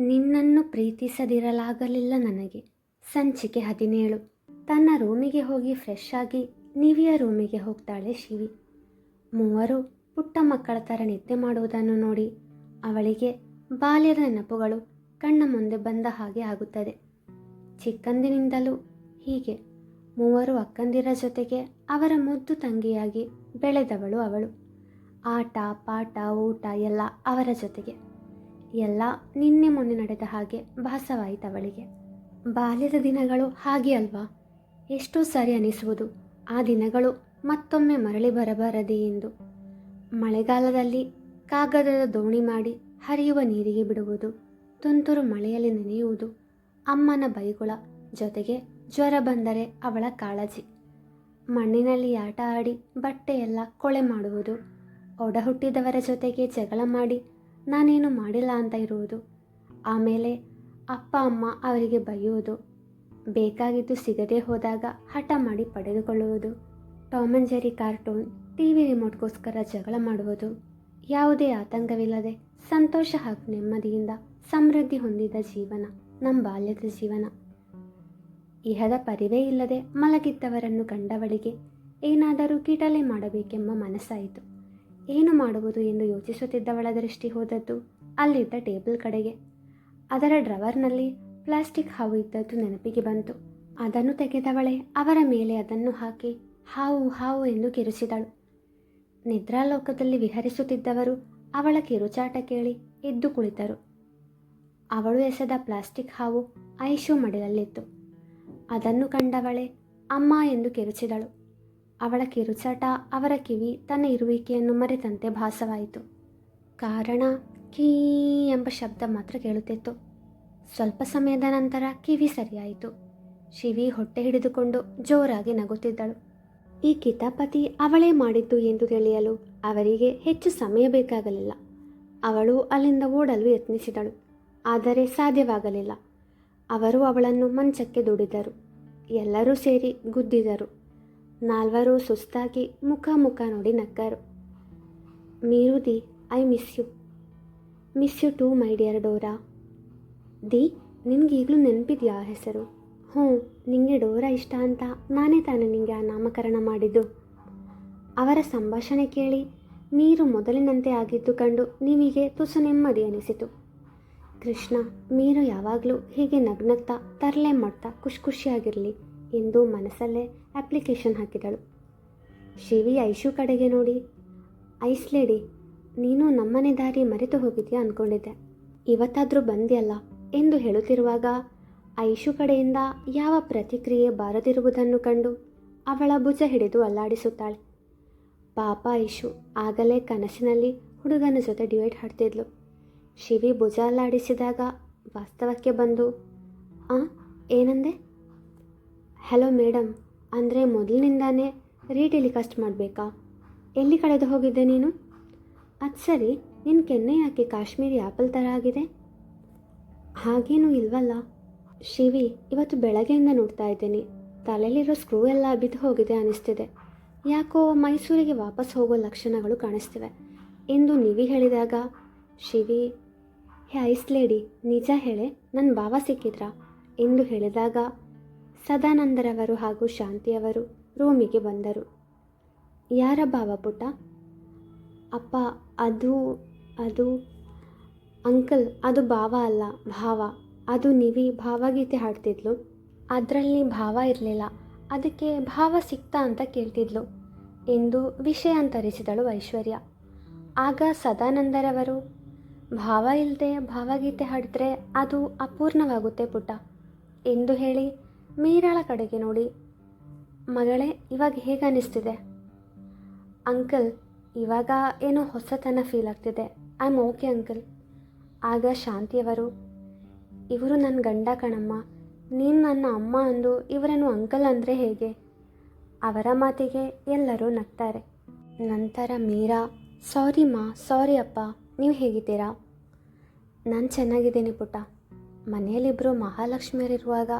ನಿನ್ನನ್ನು ಪ್ರೀತಿಸದಿರಲಾಗಲಿಲ್ಲ ನನಗೆ. ಸಂಚಿಕೆ 17. ತನ್ನ ರೂಮಿಗೆ ಹೋಗಿ ಫ್ರೆಶ್ ಆಗಿ ನಿವಿಯ ರೂಮಿಗೆ ಹೋಗ್ತಾಳೆ ಶಿವಿ. ಮೂವರು ಪುಟ್ಟ ಮಕ್ಕಳ ಥರ ನಿದ್ದೆ ಮಾಡುವುದನ್ನು ನೋಡಿ ಅವಳಿಗೆ ಬಾಲ್ಯದ ನೆನಪುಗಳು ಕಣ್ಣ ಮುಂದೆ ಬಂದ ಹಾಗೆ ಆಗುತ್ತದೆ. ಚಿಕ್ಕಂದಿನಿಂದಲೂ ಹೀಗೆ ಮೂವರು ಅಕ್ಕಂದಿರ ಜೊತೆಗೆ ಅವರ ಮುದ್ದು ತಂಗಿಯಾಗಿ ಬೆಳೆದವಳು ಅವಳು. ಆಟ ಪಾಠ ಊಟ ಎಲ್ಲ ಅವರ ಜೊತೆಗೆ. ಎಲ್ಲ ನಿನ್ನೆ ಮೊನ್ನೆ ನಡೆದ ಹಾಗೆ ಭಾಸವಾಯಿತವಳಿಗೆ. ಬಾಲ್ಯದ ದಿನಗಳು ಹಾಗೆ ಅಲ್ವಾ, ಎಷ್ಟೋ ಸಾರಿ ಅನಿಸುವುದು ಆ ದಿನಗಳು ಮತ್ತೊಮ್ಮೆ ಮರಳಿ ಬರಬಾರದೆ ಎಂದು. ಮಳೆಗಾಲದಲ್ಲಿ ಕಾಗದದ ದೋಣಿ ಮಾಡಿ ಹರಿಯುವ ನೀರಿಗೆ ಬಿಡುವುದು, ತುಂತುರು ಮಳೆಯಲ್ಲಿ ನೆನೆಯುವುದು, ಅಮ್ಮನ ಬೈಗುಳ, ಜೊತೆಗೆ ಜ್ವರ ಬಂದರೆ ಅವಳ ಕಾಳಜಿ, ಮಣ್ಣಿನಲ್ಲಿ ಆಟ ಆಡಿ ಬಟ್ಟೆಯೆಲ್ಲ ಕೊಳೆ ಮಾಡುವುದು, ಒಡ ಹುಟ್ಟಿದವರ ಜೊತೆಗೆ ಜಗಳ ಮಾಡಿ ನಾನೇನು ಮಾಡಿಲ್ಲ ಅಂತ ಇರುವುದು, ಆಮೇಲೆ ಅಪ್ಪ ಅಮ್ಮ ಅವರಿಗೆ ಬೈಯುವುದು, ಬೇಕಾಗಿದ್ದು ಸಿಗದೆ ಹೋದಾಗ ಹಠ ಮಾಡಿ ಪಡೆದುಕೊಳ್ಳುವುದು, Tom and Jerry cartoon, TV ರಿಮೋಟ್ಗೋಸ್ಕರ ಜಗಳ ಮಾಡುವುದು, ಯಾವುದೇ ಆತಂಕವಿಲ್ಲದೆ ಸಂತೋಷ ಹಾಗೂ ನೆಮ್ಮದಿಯಿಂದ ಸಮೃದ್ಧಿ ಹೊಂದಿದ ಜೀವನ ನಮ್ಮ ಬಾಲ್ಯದ ಜೀವನ. ಇಹದ ಪರಿವೇ ಇಲ್ಲದೆ ಮಲಗಿದ್ದವರನ್ನು ಕಂಡವಳಿಗೆ ಏನಾದರೂ ಕೀಟಲೆ ಮಾಡಬೇಕೆಂಬ ಮನಸ್ಸಾಯಿತು. ಏನು ಮಾಡುವುದು ಎಂದು ಯೋಚಿಸುತ್ತಿದ್ದವಳ ದೃಷ್ಟಿ ಹೋದದ್ದು ಅಲ್ಲಿದ್ದ ಟೇಬಲ್ ಕಡೆಗೆ. ಅದರ ಡ್ರವರ್ನಲ್ಲಿ ಪ್ಲಾಸ್ಟಿಕ್ ಹಾವು ಇದ್ದದ್ದು ನೆನಪಿಗೆ ಬಂತು. ಅದನ್ನು ತೆಗೆದವಳೆ ಅವರ ಮೇಲೆ ಅದನ್ನು ಹಾಕಿ ಹಾವು ಹಾವು ಎಂದು ಕಿರುಚಿದಳು. ನಿದ್ರಾಲೋಕದಲ್ಲಿ ವಿಹರಿಸುತ್ತಿದ್ದವರು ಅವಳ ಕಿರುಚಾಟ ಕೇಳಿ ಎದ್ದು ಕುಳಿತರು. ಅವಳು ಎಸೆದ ಪ್ಲಾಸ್ಟಿಕ್ ಹಾವು ಐಶು ಮಡಿಲಲ್ಲಿತ್ತು. ಅದನ್ನು ಕಂಡವಳೆ ಅಮ್ಮ ಎಂದು ಕಿರುಚಿದಳು. ಅವಳ ಕಿರುಚಾಟ ಅವರ ಕಿವಿ ತನ್ನ ಇರುವಿಕೆಯನ್ನು ಮರೆತಂತೆ ಭಾಸವಾಯಿತು. ಕಾರಣ ಕೀ ಎಂಬ ಶಬ್ದ ಮಾತ್ರ ಕೇಳುತ್ತಿತ್ತು. ಸ್ವಲ್ಪ ಸಮಯದ ನಂತರ ಕಿವಿ ಸರಿಯಾಯಿತು. ಶಿವಿ ಹೊಟ್ಟೆ ಹಿಡಿದುಕೊಂಡು ಜೋರಾಗಿ ನಗುತ್ತಿದ್ದಳು. ಈ ಕಿತಾಪತಿ ಅವಳೇ ಮಾಡಿದ್ದು ಎಂದು ತಿಳಿಯಲು ಅವರಿಗೆ ಹೆಚ್ಚು ಸಮಯ ಬೇಕಾಗಲಿಲ್ಲ. ಅವಳು ಅಲ್ಲಿಂದ ಓಡಲು ಯತ್ನಿಸಿದಳು, ಆದರೆ ಸಾಧ್ಯವಾಗಲಿಲ್ಲ. ಅವರು ಅವಳನ್ನು ಮಂಚಕ್ಕೆ ದುಡಿದರು. ಎಲ್ಲರೂ ಸೇರಿ ಗುದ್ದಿದರು. ನಾಲ್ವರು ಸುಸ್ತಾಗಿ ಮುಖ ನೋಡಿ ನಕ್ಕರು. ಮೀರುದಿ, I miss you to my dear Dora. ದಿ, ನಿನಗೀಗಲೂ ನೆನಪಿದೆಯಾ ಆ ಹೆಸರು? ಹ್ಞೂ, ನಿನಗೆ ಡೋರಾ ಇಷ್ಟ ಅಂತ ನಾನೇ ತಾನೇ ನಿನಗೆ ಆ ನಾಮಕರಣ ಮಾಡಿದ್ದು. ಅವರ ಸಂಭಾಷಣೆ ಕೇಳಿ ಮೀರು ಮೊದಲಿನಂತೆ ಆಗಿದ್ದು ಕಂಡು ನಿವಿಗೆ ತುಸು ನೆಮ್ಮದಿ ಅನಿಸಿತು. ಕೃಷ್ಣ, ಮೀರು ಯಾವಾಗಲೂ ಹೀಗೆ ನಗ್ನಗ್ತಾ ತರಲೆ ಮಾಡ್ತಾ ಖುಷಿಯಾಗಿರಲಿ ಎಂದು ಮನಸ್ಸಲ್ಲೇ ಅಪ್ಲಿಕೇಶನ್ ಹಾಕಿದಳು. ಶಿವಿ ಐಶು ಕಡೆಗೆ ನೋಡಿ, ಐಸ್ ಲೇಡಿ, ನೀನು ನಮ್ಮನೆ ದಾರಿ ಮರೆತು ಹೋಗಿದ್ಯಾ ಅಂದ್ಕೊಂಡಿದ್ದೆ, ಇವತ್ತಾದರೂ ಬಂದ್ಯಲ್ಲ ಎಂದು ಹೇಳುತ್ತಿರುವಾಗ ಐಶು ಕಡೆಯಿಂದ ಯಾವ ಪ್ರತಿಕ್ರಿಯೆ ಬಾರದಿರುವುದನ್ನು ಕಂಡು ಅವಳ ಭುಜ ಹಿಡಿದು ಅಲ್ಲಾಡಿಸುತ್ತಾಳೆ. ಪಾಪ ಐಶು ಆಗಲೇ ಕನಸಿನಲ್ಲಿ ಹುಡುಗನ ಜೊತೆ ಡ್ಯುಯೆಟ್ ಹಾಡ್ತಿದ್ಲು. ಶಿವಿ ಭುಜ ಅಲ್ಲಾಡಿಸಿದಾಗ ವಾಸ್ತವಕ್ಕೆ ಬಂದು, ಏನಂದೆ? ಹಲೋ ಮೇಡಮ್, ಅಂದರೆ ಮೊದಲಿನಿಂದಾನೇ ರೀಟೆಲಿಕಾಸ್ಟ್ ಮಾಡಬೇಕಾ? ಎಲ್ಲಿ ಕಳೆದು ಹೋಗಿದ್ದೆ ನೀನು? ಅದು ಸರಿ, ನಿನ್ನ ಕೆನ್ನೆ ಯಾಕೆ ಕಾಶ್ಮೀರಿ ಆ್ಯಪಲ್ ಥರ ಆಗಿದೆ? ಹಾಗೇನೂ ಇಲ್ವಲ್ಲ. ಶಿವಿ, ಇವತ್ತು ಬೆಳಗ್ಗೆಯಿಂದ ನೋಡ್ತಾ ಇದ್ದೀನಿ, ತಲೆಯಲ್ಲಿರೋ ಸ್ಕ್ರೂ ಎಲ್ಲ ಬಿದ್ದು ಹೋಗಿದೆ ಅನ್ನಿಸ್ತಿದೆ. ಯಾಕೋ ಮೈಸೂರಿಗೆ ವಾಪಸ್ ಹೋಗೋ ಲಕ್ಷಣಗಳು ಕಾಣಿಸ್ತಿವೆ ಎಂದು ನಿವಿ ಹೇಳಿದಾಗ ಶಿವಿ, ಹೇ ಐಸ್ ಲೇಡಿ, ನಿಜ ಹೇಳೆ, ನನ್ನ ಭಾವ ಸಿಕ್ಕಿದ್ರಾ ಎಂದು ಹೇಳಿದಾಗ ಸದಾನಂದರವರು ಹಾಗೂ ಶಾಂತಿಯವರು ರೂಮಿಗೆ ಬಂದರು. ಯಾರ ಭಾವ ಪುಟ್ಟ? ಅಪ್ಪ, ಅದು ಅಂಕಲ್, ಅದು ಭಾವ ಅಲ್ಲ, ಭಾವ. ಅದು ನಿವಿ ಭಾವಗೀತೆ ಹಾಡ್ತಿದ್ಲು, ಅದರಲ್ಲಿ ಭಾವ ಇರಲಿಲ್ಲ, ಅದಕ್ಕೆ ಭಾವ ಸಿಕ್ತಾ ಅಂತ ಕೇಳ್ತಿದ್ಲು ಎಂದು ವಿಷಯಾಂತರಿಸಿದಳು ಐಶ್ವರ್ಯ. ಆಗ ಸದಾನಂದರವರು, ಭಾವ ಇಲ್ಲದೆ ಭಾವಗೀತೆ ಹಾಡಿದ್ರೆ ಅದು ಅಪೂರ್ಣವಾಗುತ್ತೆ ಪುಟ್ಟ ಎಂದು ಹೇಳಿ ಮೀರಾಳ ಕಡೆಗೆ ನೋಡಿ, ಮಗಳೇ, ಇವಾಗ ಹೇಗೆ ಅನ್ನಿಸ್ತಿದೆ? ಅಂಕಲ್, ಇವಾಗ ಏನೋ ಹೊಸತನ ಫೀಲ್ ಆಗ್ತಿದೆ, ಐ ಆಮ್ ಓಕೆ ಅಂಕಲ್. ಆಗ ಶಾಂತಿಯವರು, ಇವರು ನನ್ನ ಗಂಡ ಕಣಮ್ಮ, ನೀನು ನನ್ನ ಅಮ್ಮ ಅಂದು ಇವರನ್ನು ಅಂಕಲ್ ಅಂದರೆ ಹೇಗೆ? ಅವರ ಮಾತಿಗೆ ಎಲ್ಲರೂ ನಗ್ತಾರೆ. ನಂತರ ಮೀರಾ, ಸಾರಿ ಮಾ, ಸಾರಿ ಅಪ್ಪ, ನೀವು ಹೇಗಿದ್ದೀರಾ? ನಾನು ಚೆನ್ನಾಗಿದ್ದೀನಿ ಪುಟ್ಟ. ಮನೆಯಲ್ಲಿಬ್ಬರು ಮಹಾಲಕ್ಷ್ಮಿಯರಿರುವಾಗ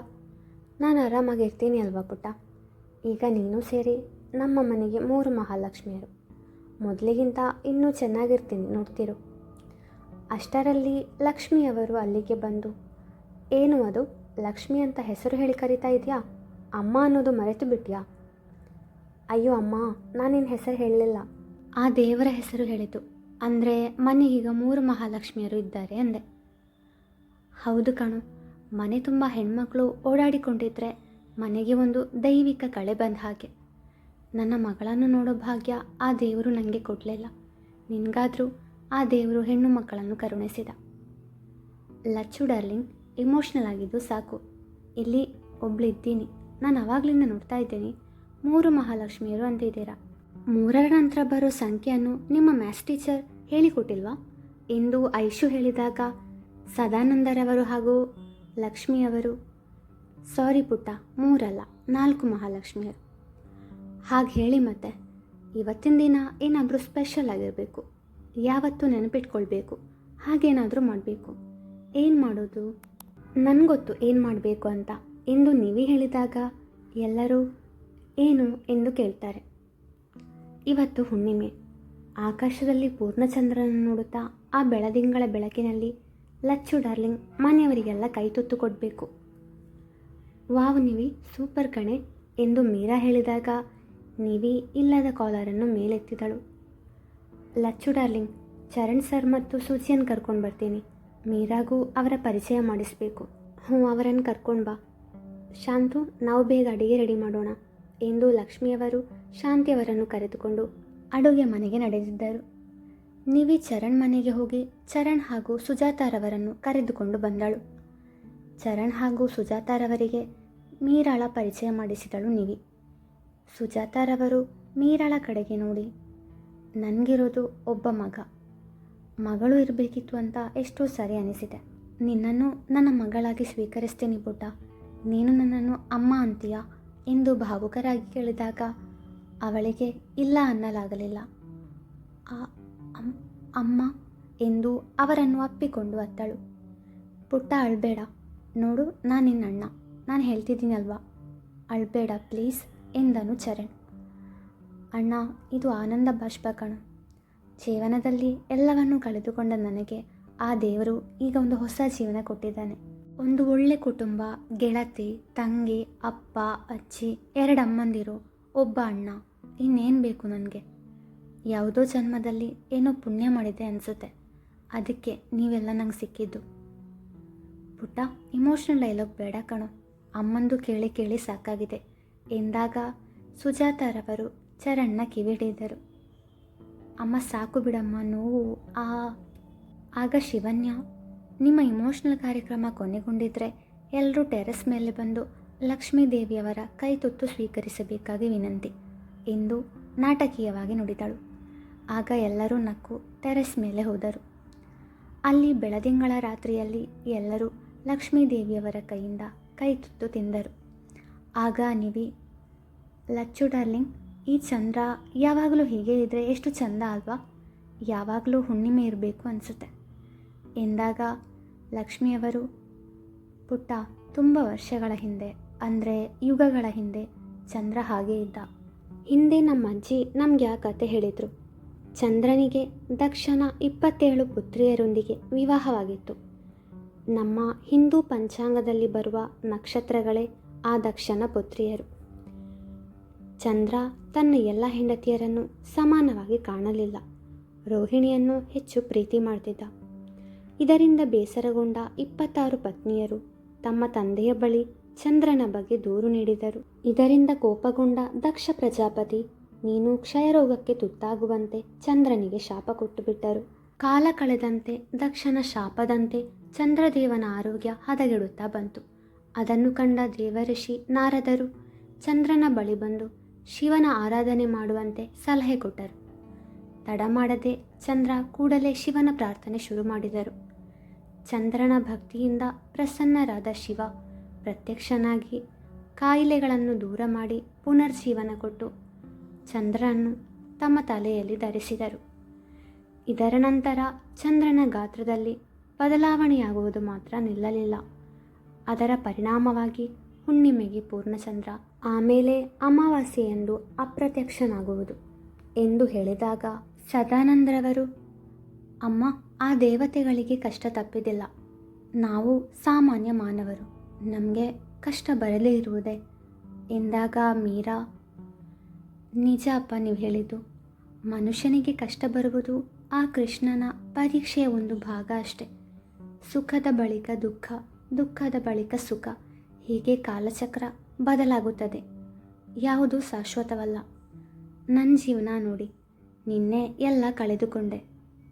ನಾನು ಆರಾಮಾಗಿರ್ತೀನಿ ಅಲ್ವಾ ಪುಟ್ಟ? ಈಗ ನೀನು ಸೇರಿ ನಮ್ಮ ಮನೆಗೆ 3 ಮಹಾಲಕ್ಷ್ಮಿಯರು. ಮೊದಲಿಗಿಂತ ಇನ್ನೂ ಚೆನ್ನಾಗಿರ್ತೀನಿ, ನೋಡ್ತಿರು. ಅಷ್ಟರಲ್ಲಿ ಲಕ್ಷ್ಮಿಯವರು ಅಲ್ಲಿಗೆ ಬಂದು, ಏನು ಅದು, ಲಕ್ಷ್ಮಿ ಅಂತ ಹೆಸರು ಹೇಳಿ ಕರಿತಾ ಇದೆಯಾ? ಅಮ್ಮ ಅನ್ನೋದು ಮರೆತು ಬಿಟ್ಯಾ? ಅಯ್ಯೋ ಅಮ್ಮ, ನಾನು ನಿನ್ನ ಹೆಸರು ಹೇಳಲಿಲ್ಲ, ಆ ದೇವರ ಹೆಸರು ಹೇಳಿತು. ಅಂದರೆ ಮನೆಗೀಗ 3 ಮಹಾಲಕ್ಷ್ಮಿಯರು ಇದ್ದಾರೆ ಅಂದೆ. ಹೌದು ಕಣು, ಮನೆ ತುಂಬ ಹೆಣ್ಮಕ್ಳು ಓಡಾಡಿಕೊಂಡಿದ್ರೆ ಮನೆಗೆ ಒಂದು ದೈವಿಕ ಕಳೆ ಬಂದ ಹಾಗೆ. ನನ್ನ ಮಗಳನ್ನು ನೋಡೋ ಭಾಗ್ಯ ಆ ದೇವರು ನನಗೆ ಕೊಡಲಿಲ್ಲ. ನಿನಗಾದರೂ ಆ ದೇವರು ಹೆಣ್ಣು ಮಕ್ಕಳನ್ನು ಕರುಣಿಸಿದ. ಲಚ್ಚು ಡಾರ್ಲಿಂಗ್, ಇಮೋಷ್ನಲ್ ಆಗಿದ್ದು ಸಾಕು. ಇಲ್ಲಿ ಒಬ್ಳಿದ್ದೀನಿ, ನಾನು ಆವಾಗಲಿಂದ ನೋಡ್ತಾ ಇದ್ದೀನಿ. 3 ಮಹಾಲಕ್ಷ್ಮಿಯರು ಅಂತಿದ್ದೀರಾ. 3ರ ನಂತರ ಬರೋ ಸಂಖ್ಯೆಯನ್ನು ನಿಮ್ಮ ಮ್ಯಾಥ್ಸ್ ಟೀಚರ್ ಹೇಳಿಕೊಟ್ಟಿಲ್ವಾ ಎಂದು ಐಶು ಹೇಳಿದಾಗ ಸದಾನಂದರವರು ಹಾಗೂ ಲಕ್ಷ್ಮಿಯವರು, ಸಾರಿ ಪುಟ್ಟ, 3 ಅಲ್ಲ 4 ಮಹಾಲಕ್ಷ್ಮಿಯರು. ಹಾಗೆ ಹೇಳಿ ಮತ್ತೆ, ಇವತ್ತಿನ ದಿನ ಏನಾದರೂ ಸ್ಪೆಷಲ್ ಆಗಿರಬೇಕು, ಯಾವತ್ತೂ ನೆನಪಿಟ್ಕೊಳ್ಬೇಕು, ಹಾಗೇನಾದರೂ ಮಾಡಬೇಕು. ಏನು ಮಾಡೋದು? ನನಗೊತ್ತು ಏನು ಮಾಡಬೇಕು ಅಂತ ಎಂದು ನೀವೇ ಹೇಳಿದಾಗ ಎಲ್ಲರೂ ಏನು ಎಂದು ಕೇಳ್ತಾರೆ. ಇವತ್ತು ಹುಣ್ಣಿಮೆ. ಆಕಾಶದಲ್ಲಿ ಪೂರ್ಣಚಂದ್ರನನ್ನು ನೋಡುತ್ತಾ ಆ ಬೆಳದಿಂಗಳ ಬೆಳಕಿನಲ್ಲಿ ಲಚ್ಚು ಡಾರ್ಲಿಂಗ್ ಮನೆಯವರಿಗೆಲ್ಲ ಕೈ ತುತ್ತು ಕೊಡಬೇಕು. ವಾವ್ ನಿವಿ, ಸೂಪರ್ ಕಣೆ ಎಂದು ಮೀರಾ ಹೇಳಿದಾಗ ನಿವಿ ಇಲ್ಲದ ಕಾಲರನ್ನು ಮೇಲೆತ್ತಿದಳು. ಲಚ್ಚು ಡಾರ್ಲಿಂಗ್, ಚರಣ್ ಸರ್ ಮತ್ತು ಸೂಚಿಯನ್ನು ಕರ್ಕೊಂಡು ಬರ್ತೀನಿ. ಮೀರಾಗೂ ಅವರ ಪರಿಚಯ ಮಾಡಿಸಬೇಕು. ಹ್ಞೂ, ಅವರನ್ನು ಕರ್ಕೊಂಡು ಬಾ. ಶಾಂತು, ನಾವು ಬೇಗ ಅಡುಗೆ ರೆಡಿ ಮಾಡೋಣ ಎಂದು ಲಕ್ಷ್ಮಿಯವರು ಶಾಂತಿಯವರನ್ನು ಕರೆದುಕೊಂಡು ಅಡುಗೆ ಮನೆಗೆ ನಡೆದಿದ್ದರು. ನಿವಿ ಚರಣ್ ಮನೆಗೆ ಹೋಗಿ ಚರಣ್ ಹಾಗೂ ಸುಜಾತಾರವರನ್ನು ಕರೆದುಕೊಂಡು ಬಂದಳು. ಚರಣ್ ಹಾಗೂ ಸುಜಾತಾರವರಿಗೆ ಮೀರಾಳ ಪರಿಚಯ ಮಾಡಿಸಿದಳು ನಿವಿ. ಸುಜಾತಾರವರು ಮೀರಾಳ ಕಡೆಗೆ ನೋಡಿ, ನನಗಿರೋದು ಒಬ್ಬ ಮಗಳು ಇರಬೇಕಿತ್ತು ಅಂತ ಎಷ್ಟೋ ಸರಿ ಅನಿಸಿದೆ. ನಿನ್ನನ್ನು ನನ್ನ ಮಗಳಾಗಿ ಸ್ವೀಕರಿಸ್ತೀನಿ ಪುಟ್ಟ, ನೀನು ನನ್ನನ್ನು ಅಮ್ಮ ಅಂತೀಯಾ ಎಂದು ಭಾವುಕರಾಗಿ ಕೇಳಿದಾಗ ಅವಳಿಗೆ ಇಲ್ಲ ಅನ್ನಲಾಗಲಿಲ್ಲ. ಅಮ್ಮ ಎಂದು ಅವರನ್ನು ಅಪ್ಪಿಕೊಂಡು ಅತ್ತಳು. ಪುಟ್ಟ, ಅಳ್ಬೇಡ, ನೋಡು ನಾನು ನಿನ್ನ ಅಣ್ಣ, ನಾನು ಹೇಳ್ತಿದ್ದೀನಲ್ವಾ, ಅಳ್ಬೇಡ ಪ್ಲೀಸ್ ಎಂದನು ಚರಣ್. ಅಣ್ಣ, ಇದು ಆನಂದ ಬಾಷ್ಪ ಕಣು. ಜೀವನದಲ್ಲಿ ಎಲ್ಲವನ್ನೂ ಕಳೆದುಕೊಂಡ ನನಗೆ ಆ ದೇವರು ಈಗ ಒಂದು ಹೊಸ ಜೀವನ ಕೊಟ್ಟಿದ್ದಾನೆ. ಒಂದು ಒಳ್ಳೆ ಕುಟುಂಬ, ಗೆಳತಿ, ತಂಗಿ, ಅಪ್ಪ, ಅಜ್ಜಿ, 2 ಅಮ್ಮಂದಿರು, ಒಬ್ಬ ಅಣ್ಣ, ಇನ್ನೇನು ಬೇಕು ನನಗೆ? ಯಾವುದೋ ಜನ್ಮದಲ್ಲಿ ಏನೋ ಪುಣ್ಯ ಮಾಡಿದೆ ಅನಿಸುತ್ತೆ, ಅದಕ್ಕೆ ನೀವೆಲ್ಲ ನಂಗೆ ಸಿಕ್ಕಿದ್ದು. ಪುಟ್ಟ, ಇಮೋಷ್ನಲ್ ಡೈಲಾಗ್ ಬೇಡ ಕಣೋ, ಅಮ್ಮಂದು ಕೇಳಿ ಕೇಳಿ ಸಾಕಾಗಿದೆ ಎಂದಾಗ ಸುಜಾತಾರವರು ಚರಣ್ನ ಕಿವಿಡಿದರು. ಅಮ್ಮ ಸಾಕು ಬಿಡಮ್ಮ, ನೋವು. ಆಗ ಶಿವನ್ಯ, ನಿಮ್ಮ ಇಮೋಷ್ನಲ್ ಕಾರ್ಯಕ್ರಮ ಕೊನೆಗೊಂಡಿದ್ರೆ ಎಲ್ಲರೂ ಟೆರೆಸ್ ಮೇಲೆ ಬಂದು ಲಕ್ಷ್ಮೀ ದೇವಿಯವರ ಕೈ ತುತ್ತು ಸ್ವೀಕರಿಸಬೇಕಾಗಿ ವಿನಂತಿ ಎಂದು ನಾಟಕೀಯವಾಗಿ ನುಡಿದಳು. ಆಗ ಎಲ್ಲರೂ ನಕ್ಕು ಟೆರೆಸ್ ಮೇಲೆ ಹೋದರು. ಅಲ್ಲಿ ಬೆಳದಿಂಗಳ ರಾತ್ರಿಯಲ್ಲಿ ಎಲ್ಲರೂ ಲಕ್ಷ್ಮೀ ದೇವಿಯವರ ಕೈಯಿಂದ ಕೈ ತುತ್ತು ತಿಂದರು. ಆಗ ನಿವಿ, ಲಚ್ಚು ಡಾರ್ಲಿಂಗ್, ಈ ಚಂದ್ರ ಯಾವಾಗಲೂ ಹೀಗೆ ಇದ್ದರೆ ಎಷ್ಟು ಚಂದ ಅಲ್ವಾ, ಯಾವಾಗಲೂ ಹುಣ್ಣಿಮೆ ಇರಬೇಕು ಅನಿಸುತ್ತೆ ಎಂದಾಗ ಲಕ್ಷ್ಮಿಯವರು, ಪುಟ್ಟ, ತುಂಬ ವರ್ಷಗಳ ಹಿಂದೆ, ಅಂದರೆ ಯುಗಗಳ ಹಿಂದೆ ಚಂದ್ರ ಹಾಗೇ ಇದ್ದ. ಹಿಂದೆ ನಮ್ಮ ಅಜ್ಜಿ ನಮಗೆ ಆ ಕತೆ ಹೇಳಿದರು. ಚಂದ್ರನಿಗೆ ದಕ್ಷನ 27 ಪುತ್ರಿಯರೊಂದಿಗೆ ವಿವಾಹವಾಗಿತ್ತು. ನಮ್ಮ ಹಿಂದೂ ಪಂಚಾಂಗದಲ್ಲಿ ಬರುವ ನಕ್ಷತ್ರಗಳೇ ಆ ದಕ್ಷನ ಪುತ್ರಿಯರು. ಚಂದ್ರ ತನ್ನ ಎಲ್ಲ ಹೆಂಡತಿಯರನ್ನು ಸಮಾನವಾಗಿ ಕಾಣಲಿಲ್ಲ. ರೋಹಿಣಿಯನ್ನು ಹೆಚ್ಚು ಪ್ರೀತಿ ಮಾಡ್ತಿದ್ದ. ಇದರಿಂದ ಬೇಸರಗೊಂಡ 26 ಪತ್ನಿಯರು ತಮ್ಮ ತಂದೆಯ ಬಳಿ ಚಂದ್ರನ ಬಗ್ಗೆ ದೂರು ನೀಡಿದರು. ಇದರಿಂದ ಕೋಪಗೊಂಡ ದಕ್ಷ ಪ್ರಜಾಪತಿ, ನೀನು ಕ್ಷಯರೋಗಕ್ಕೆ ತುತ್ತಾಗುವಂತೆ ಚಂದ್ರನಿಗೆ ಶಾಪ ಕೊಟ್ಟುಬಿಟ್ಟರು. ಕಾಲ ಕಳೆದಂತೆ ದಕ್ಷನ ಶಾಪದಂತೆ ಚಂದ್ರದೇವನ ಆರೋಗ್ಯ ಹದಗೆಡುತ್ತಾ ಬಂತು. ಅದನ್ನು ಕಂಡ ದೇವಋಷಿ ನಾರದರು ಚಂದ್ರನ ಬಳಿ ಬಂದು ಶಿವನ ಆರಾಧನೆ ಮಾಡುವಂತೆ ಸಲಹೆ ಕೊಟ್ಟರು. ತಡ ಮಾಡದೆ ಚಂದ್ರ ಕೂಡಲೇ ಶಿವನ ಪ್ರಾರ್ಥನೆ ಶುರು ಮಾಡಿದರು. ಚಂದ್ರನ ಭಕ್ತಿಯಿಂದ ಪ್ರಸನ್ನರಾದ ಶಿವ ಪ್ರತ್ಯಕ್ಷನಾಗಿ ಕಾಯಿಲೆಗಳನ್ನು ದೂರ ಮಾಡಿ ಪುನರ್ಜೀವನ ಕೊಟ್ಟು ಚಂದ್ರನನ್ನು ತಮ್ಮ ತಲೆಯಲ್ಲಿ ಧರಿಸಿದರು. ಇದರ ನಂತರ ಚಂದ್ರನ ಗಾತ್ರದಲ್ಲಿ ಬದಲಾವಣೆಯಾಗುವುದು ಮಾತ್ರ ನಿಲ್ಲಲಿಲ್ಲ. ಅದರ ಪರಿಣಾಮವಾಗಿ ಹುಣ್ಣಿಮೆಗೆ ಪೂರ್ಣಚಂದ್ರ, ಆಮೇಲೆ ಅಮಾವಾಸ್ಯೆಯಂದು ಅಪ್ರತ್ಯಕ್ಷನಾಗುವುದು ಎಂದು ಹೇಳಿದಾಗ ಸದಾನಂದರವರು, ಅಮ್ಮ, ಆ ದೇವತೆಗಳಿಗೆ ಕಷ್ಟ ತಪ್ಪಿದಿಲ್ಲ. ನಾವು ಸಾಮಾನ್ಯ ಮಾನವರು, ನಮಗೆ ಕಷ್ಟ ಬರದೇ ಇರುವುದೇ ಎಂದಾಗ ಮೀರಾ, ನಿಜ ಅಪ್ಪ ನೀವು ಹೇಳಿದ್ದು. ಮನುಷ್ಯನಿಗೆ ಕಷ್ಟ ಬರುವುದು ಆ ಕೃಷ್ಣನ ಪರೀಕ್ಷೆಯ ಒಂದು ಭಾಗ ಅಷ್ಟೆ. ಸುಖದ ಬಳಿಕ ದುಃಖ, ದುಃಖದ ಬಳಿಕ ಸುಖ, ಹೀಗೆ ಕಾಲಚಕ್ರ ಬದಲಾಗುತ್ತದೆ. ಯಾವುದೂ ಶಾಶ್ವತವಲ್ಲ. ನನ್ನ ಜೀವನ ನೋಡಿ, ನಿನ್ನೆ ಎಲ್ಲ ಕಳೆದುಕೊಂಡೆ,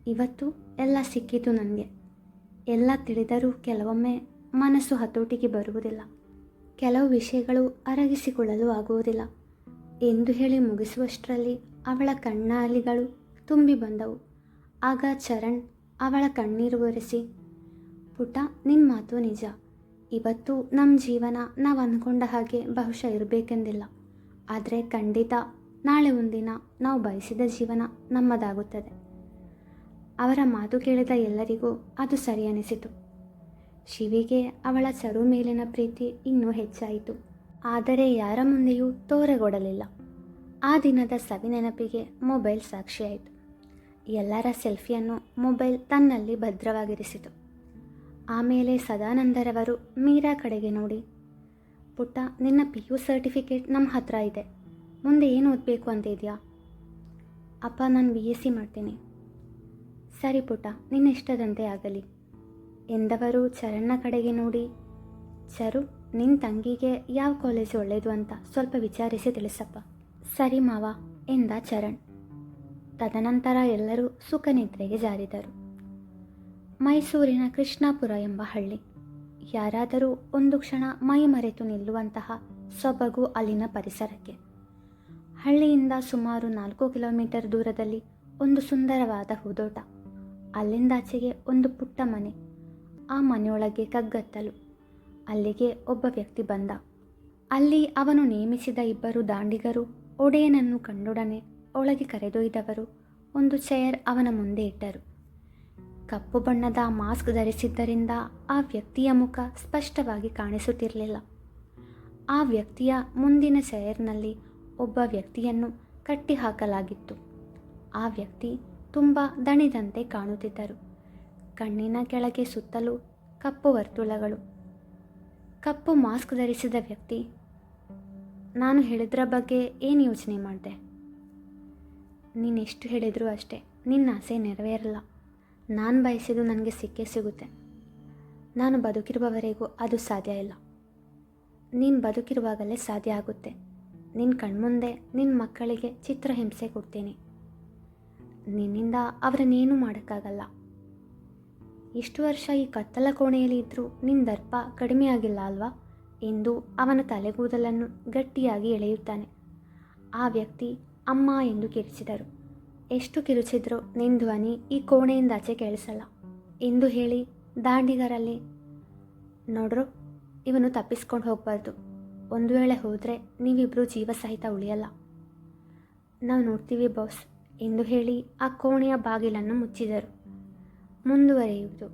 ಇವತ್ತು ಎಲ್ಲ ಸಿಕ್ಕಿತು ನನಗೆ. ಎಲ್ಲ ತಿಳಿದರೂ ಕೆಲವೊಮ್ಮೆ ಮನಸ್ಸು ಹತೋಟಿಗೆ ಬರುವುದಿಲ್ಲ, ಕೆಲವು ವಿಷಯಗಳು ಅರಗಿಸಿಕೊಳ್ಳಲು ಆಗುವುದಿಲ್ಲ ಎಂದು ಹೇಳಿ ಮುಗಿಸುವಷ್ಟರಲ್ಲಿ ಅವಳ ಕಣ್ಣಾಲಿಗಳು ತುಂಬಿ ಬಂದವು. ಆಗ ಚರಣ್ ಅವಳ ಕಣ್ಣೀರು ಒರೆಸಿ, ಪುಟ, ನಿನ್ನ ಮಾತು ನಿಜ. ಇವತ್ತು ನಮ್ಮ ಜೀವನ ನಾವು ಅಂದ್ಕೊಂಡ ಹಾಗೆ ಬಹುಶಃ ಇರಬೇಕೆಂದಿಲ್ಲ, ಆದರೆ ಖಂಡಿತ ನಾಳೆ ಒಂದಿನ ನಾವು ಬಯಸಿದ ಜೀವನ ನಮ್ಮದಾಗುತ್ತದೆ. ಅವರ ಮಾತು ಕೇಳಿದ ಎಲ್ಲರಿಗೂ ಅದು ಸರಿ ಅನಿಸಿತು. ಶಿವಿಗೆ ಅವಳ ಚರು ಮೇಲಿನ ಪ್ರೀತಿ ಇನ್ನೂ ಹೆಚ್ಚಾಯಿತು, ಆದರೆ ಯಾರ ಮುಂದೆಯೂ ತೋರೆಗೊಡಲಿಲ್ಲ. ಆ ದಿನದ ಸವಿನೆನಪಿಗೆ ಮೊಬೈಲ್ ಸಾಕ್ಷಿಯಾಯಿತು. ಎಲ್ಲರ ಸೆಲ್ಫಿಯನ್ನು ಮೊಬೈಲ್ ತನ್ನಲ್ಲಿ ಭದ್ರವಾಗಿರಿಸಿತು. ಆಮೇಲೆ ಸದಾನಂದರವರು ಮೀರಾ ಕಡೆಗೆ ನೋಡಿ, ಪುಟ್ಟ, ನಿನ್ನ PU ಸರ್ಟಿಫಿಕೇಟ್ ನಮ್ಮ ಹತ್ರ ಇದೆ, ಮುಂದೆ ಏನು ಓದಬೇಕು ಅಂತ ಇದೆಯಾ? ಅಪ್ಪ, ನಾನು BSc ಮಾಡ್ತೀನಿ. ಸರಿ ಪುಟ್ಟ, ನಿನ್ನ ಇಷ್ಟದಂತೆ ಆಗಲಿ ಎಂದವರು ಚರಣ್ನ ಕಡೆಗೆ ನೋಡಿ, ಚರು, ನಿನ್ನ ತಂಗಿಗೆ ಯಾವ ಕಾಲೇಜು ಒಳ್ಳೆಯದು ಅಂತ ಸ್ವಲ್ಪ ವಿಚಾರಿಸಿ ತಿಳಿಸಪ್ಪ. ಸರಿ ಮಾವ ಎಂದ ಚರಣ್. ತದನಂತರ ಎಲ್ಲರೂ ಸುಖನಿದ್ರೆಗೆ ಜಾರಿದರು. ಮೈಸೂರಿನ ಕೃಷ್ಣಾಪುರ ಎಂಬ ಹಳ್ಳಿ. ಯಾರಾದರೂ ಒಂದು ಕ್ಷಣ ಮೈ ಮರೆತು ನಿಲ್ಲುವಂತಹ ಸೊಬಗು ಅಲ್ಲಿನ ಪರಿಸರಕ್ಕೆ. ಹಳ್ಳಿಯಿಂದ ಸುಮಾರು 4 ಕಿಲೋಮೀಟರ್ ದೂರದಲ್ಲಿ ಒಂದು ಸುಂದರವಾದ ಹೂದೋಟ. ಅಲ್ಲಿಂದಾಚೆಗೆ ಒಂದು ಪುಟ್ಟ ಮನೆ. ಆ ಮನೆಯೊಳಗೆ ಕಗ್ಗತ್ತಲು. ಅಲ್ಲಿಗೆ ಒಬ್ಬ ವ್ಯಕ್ತಿ ಬಂದ. ಅಲ್ಲಿ ಅವನು ನೇಮಿಸಿದ 2 ದಾಂಡಿಗರು ಒಡೆಯನನ್ನು ಕಂಡೊಡನೆ ಒಳಗೆ ಕರೆದೊಯ್ದವರು ಒಂದು ಚೇರ್ ಅವನ ಮುಂದೆ ಇಟ್ಟರು. ಕಪ್ಪು ಬಣ್ಣದ ಮಾಸ್ಕ್ ಧರಿಸಿದ್ದರಿಂದ ಆ ವ್ಯಕ್ತಿಯ ಮುಖ ಸ್ಪಷ್ಟವಾಗಿ ಕಾಣಿಸುತ್ತಿರಲಿಲ್ಲ. ಆ ವ್ಯಕ್ತಿಯ ಮುಂದಿನ ಚೇರ್ನಲ್ಲಿ ಒಬ್ಬ ವ್ಯಕ್ತಿಯನ್ನು ಕಟ್ಟಿಹಾಕಲಾಗಿತ್ತು. ಆ ವ್ಯಕ್ತಿ ತುಂಬ ದಣಿದಂತೆ ಕಾಣುತ್ತಿದ್ದರು. ಕಣ್ಣಿನ ಕೆಳಗೆ ಸುತ್ತಲೂ ಕಪ್ಪು ವರ್ತುಲಗಳು. ಕಪ್ಪು ಮಾಸ್ಕ್ ಧರಿಸಿದ ವ್ಯಕ್ತಿ, ನಾನು ಹೇಳಿದ್ರ ಬಗ್ಗೆ ಏನು ಯೋಚನೆ ಮಾಡಿದೆ? ನೀನೆಷ್ಟು ಹೇಳಿದರೂ ಅಷ್ಟೇ, ನಿನ್ನ ಆಸೆ ನೆರವೇರಲ್ಲ. ನಾನು ಬಯಸಿದ್ದು ನನಗೆ ಸಿಕ್ಕೇ ಸಿಗುತ್ತೆ. ನಾನು ಬದುಕಿರುವವರೆಗೂ ಅದು ಸಾಧ್ಯ ಇಲ್ಲ. ನೀನು ಬದುಕಿರುವಾಗಲೇ ಸಾಧ್ಯ ಆಗುತ್ತೆ. ನಿನ್ನ ಕಣ್ಮುಂದೆ ನಿನ್ನ ಮಕ್ಕಳಿಗೆ ಚಿತ್ರಹಿಂಸೆ ಕೊಡ್ತೀನಿ. ನಿನ್ನಿಂದ ಅವರನ್ನೇನೂ ಮಾಡೋಕ್ಕಾಗಲ್ಲ. ಇಷ್ಟು ವರ್ಷ ಈ ಕತ್ತಲ ಕೋಣೆಯಲ್ಲಿ ಇದ್ದರೂ ನಿನ್ನ ದರ್ಪ ಕಡಿಮೆ ಆಗಿಲ್ಲ ಅಲ್ವಾ ಎಂದು ಅವನ ತಲೆಗೂದಲನ್ನು ಗಟ್ಟಿಯಾಗಿ ಎಳೆಯುತ್ತಾನೆ. ಆ ವ್ಯಕ್ತಿ ಅಮ್ಮ ಎಂದು ಕಿರಿಚಿದರು. ಎಷ್ಟು ಕಿರುಚಿದ್ರೂ ನಿನ್ನ ಧ್ವನಿ ಈ ಕೋಣೆಯಿಂದ ಆಚೆ ಕೇಳಿಸಲ್ಲ ಎಂದು ಹೇಳಿ ದಾಂಡಿಗರಲ್ಲಿ, ನೋಡ್ರು, ಇವನು ತಪ್ಪಿಸ್ಕೊಂಡು ಹೋಗಬಾರ್ದು. ಒಂದು ವೇಳೆ ಹೋದರೆ ನೀವಿಬ್ಬರು ಜೀವ ಸಹಿತ ಉಳಿಯಲ್ಲ. ನಾವು ನೋಡ್ತೀವಿ ಬಾಸ್ ಎಂದು ಹೇಳಿ ಆ ಕೋಣೆಯ ಬಾಗಿಲನ್ನು ಮುಚ್ಚಿದರು. ಮುಂದುವರಿಯುವುದು.